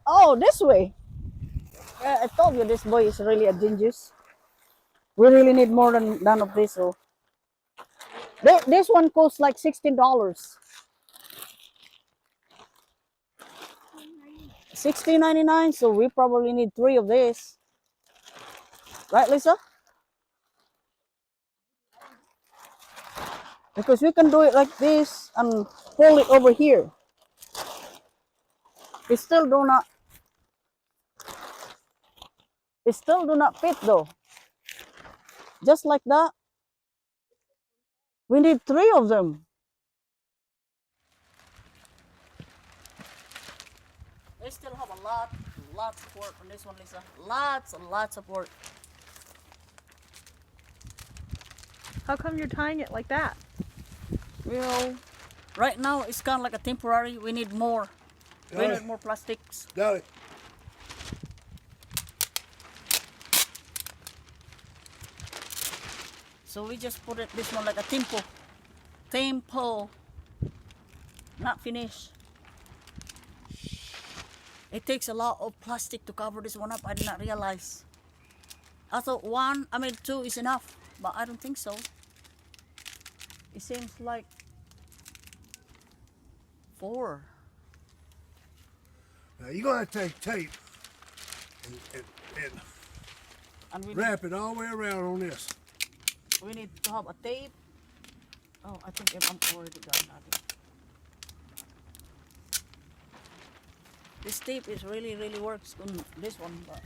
Oh, this way. Yeah, I told you this boy is really a genius. We really need more than none of this. So this one costs like $16. $16.99. So we probably need three of this, right, Lisa? Because we can do it like this and pull it over here. It still do not. It still do not fit though. Just like that. We need three of them. They still have a lots of work on this one, Lisa. Lots and lots of work. How come you're tying it like that? Well, right now it's kind of like a temporary. We need more. We need more plastics. Got it. So we just put it this one like a tempo. Tempo. Not finished. It takes a lot of plastic to cover this one up. I did not realize. I thought two is enough, but I don't think so. It seems like 4. Now you're gonna take tape and And wrap it all the way around on this. we need to have a tape. Oh, I think I'm already got that. This tape is really works on this one, but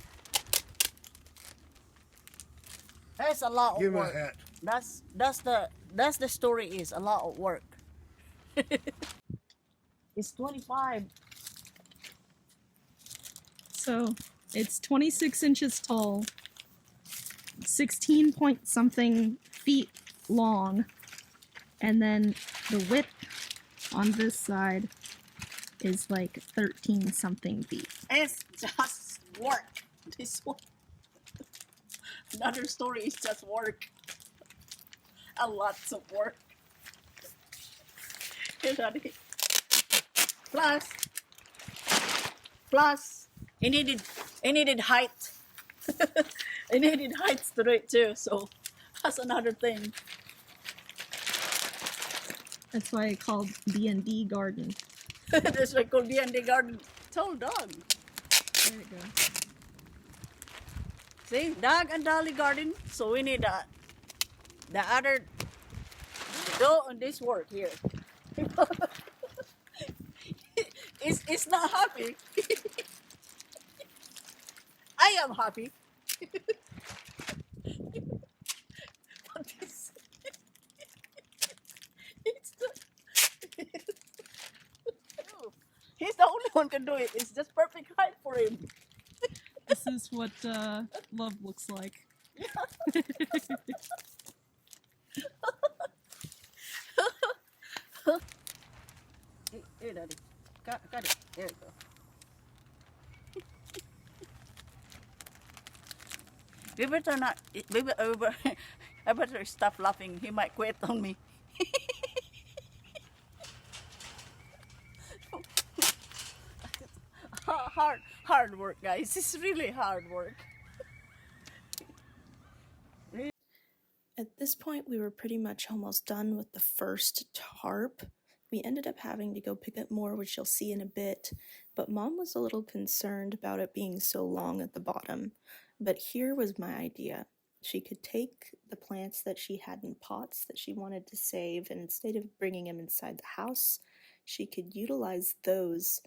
that's a lot of Give me a work. hat. That's the story is a lot of work. It's 25. So it's 26 inches tall, 16 point something feet long, and then the width on this side is like 13 something feet. It's just work. This one. Another story is just work. A lots of work. Plus, it needed height. It needed heights to do it too. So that's another thing. That's why I called D&D Garden. That's why called D&D Garden. Tall dog. There we go. See, dog and dolly garden. So we need the other dough on this work here. It's not happy. I am happy. But this, it's the, he's the only one can do it. It's just perfect height for him. This is what love looks like. Here, Daddy. Got it. There you go. We better not. I better stop laughing. He might quit on me. Hard work, guys. It's really hard work. At this point, we were pretty much almost done with the first tarp. We ended up having to go pick up more, which you'll see in a bit, but Mom was a little concerned about it being so long at the bottom. But here was my idea. She could take the plants that she had in pots that she wanted to save, and instead of bringing them inside the house, she could utilize those.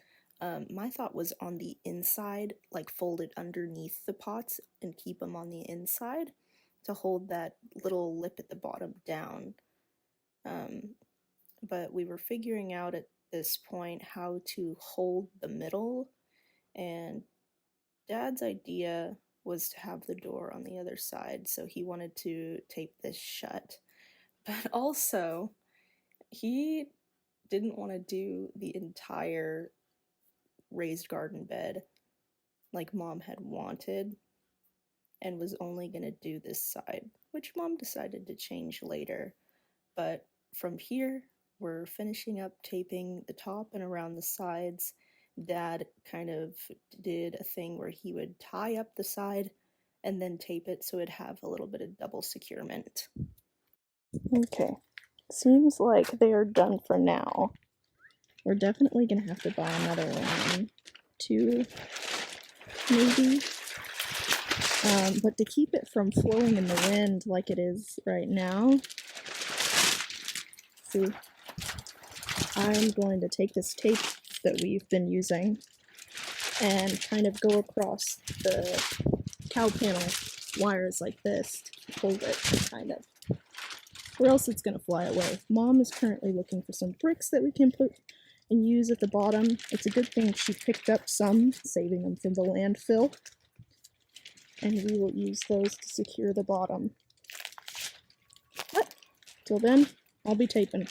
My thought was on the inside, like folded underneath the pots and keep them on the inside to hold that little lip at the bottom down. But we were figuring out at this point how to hold the middle, and Dad's idea was to have the door on the other side, so he wanted to tape this shut. But also, he didn't want to do the entire raised garden bed like Mom had wanted and was only going to do this side, which Mom decided to change later. But from here, we're finishing up taping the top and around the sides. Dad kind of did a thing where he would tie up the side and then tape it so it'd have a little bit of double securement. Okay, seems like they are done for now. We're definitely gonna have to buy another one, 2 maybe. But to keep it from flowing in the wind like it is right now, see, I'm going to take this tape that we've been using and kind of go across the cow panel wires like this to hold it, kind of. Or else it's gonna fly away. Mom is currently looking for some bricks that we can put and use at the bottom. It's a good thing she picked up some, saving them from the landfill. And we will use those to secure the bottom. But till then, I'll be taping.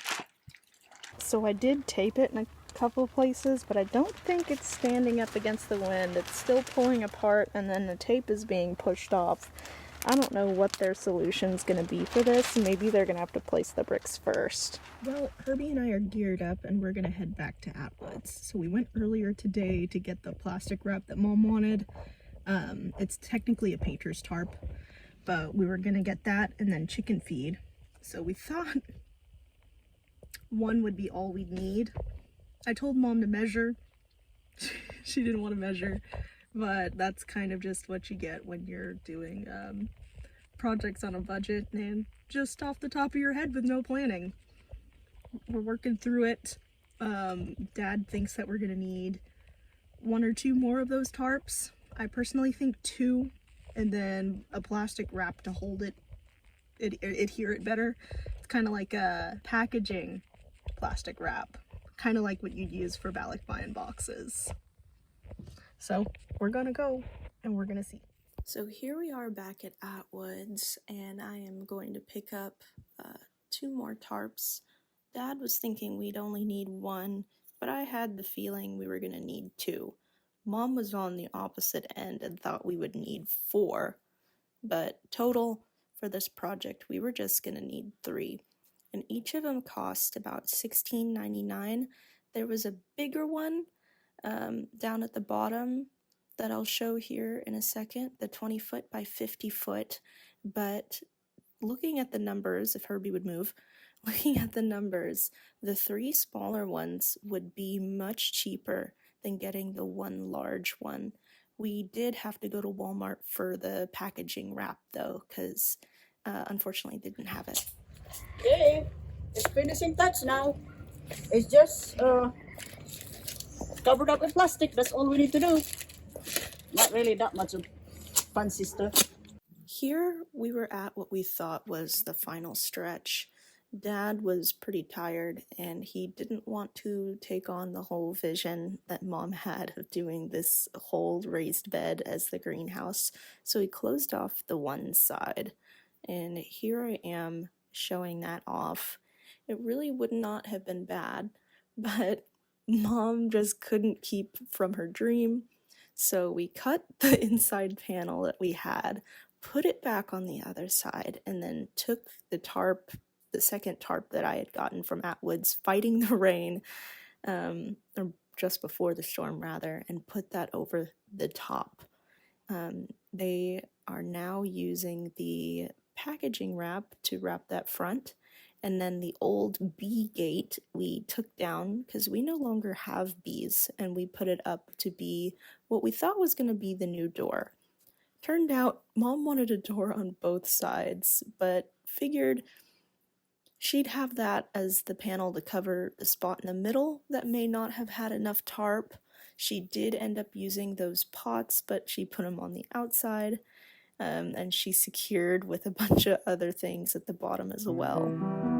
So I did tape it in a couple places, but I don't think it's standing up against the wind. It's still pulling apart, and then the tape is being pushed off. I don't know what their solution's gonna be for this. Maybe they're gonna have to place the bricks first. Well, Herbie and I are geared up and we're gonna head back to Atwood's. So we went earlier today to get the plastic wrap that Mom wanted. It's technically a painter's tarp, but we were gonna get that and then chicken feed. So we thought one would be all we'd need. I told Mom to measure. She didn't want to measure. But that's kind of just what you get when you're doing projects on a budget and just off the top of your head with no planning. We're working through it. Dad thinks that we're gonna need 1 or 2 more of those tarps. I personally think 2, and then a plastic wrap to hold it, adhere it better. It's kind of like a packaging plastic wrap, kind of like what you'd use for Balikbayan boxes. So we're gonna go and we're gonna see. So here we are back at Atwood's, and I am going to pick up 2 more tarps. Dad was thinking we'd only need 1, but I had the feeling we were going to need 2. Mom was on the opposite end and thought we would need 4, but total for this project we were just going to need 3. And each of them cost about $16.99. There was a bigger one down at the bottom that I'll show here in a second, the 20 foot by 50 foot, but looking at the numbers, if Herbie would move, looking at the numbers, the 3 smaller ones would be much cheaper than getting the 1 large one. We did have to go to Walmart for the packaging wrap though, because unfortunately didn't have it. Okay, it's finishing touch now. It's just covered up with plastic. That's all we need to do. Not really that much of fancy stuff. Here we were at what we thought was the final stretch. Dad was pretty tired and he didn't want to take on the whole vision that Mom had of doing this whole raised bed as the greenhouse, so he closed off the one side. And here I am showing that off. It really would not have been bad, but Mom just couldn't keep from her dream. So we cut the inside panel that we had, put it back on the other side, and then took the tarp, the second tarp that I had gotten from Atwood's fighting the rain, or just before the storm rather, and put that over the top. They are now using the packaging wrap to wrap that front, and then the old bee gate we took down because we no longer have bees, and we put it up to be what we thought was going to be the new door. Turned out Mom wanted a door on both sides, but figured she'd have that as the panel to cover the spot in the middle that may not have had enough tarp. She did end up using those pots, but she put them on the outside, and she secured with a bunch of other things at the bottom as well.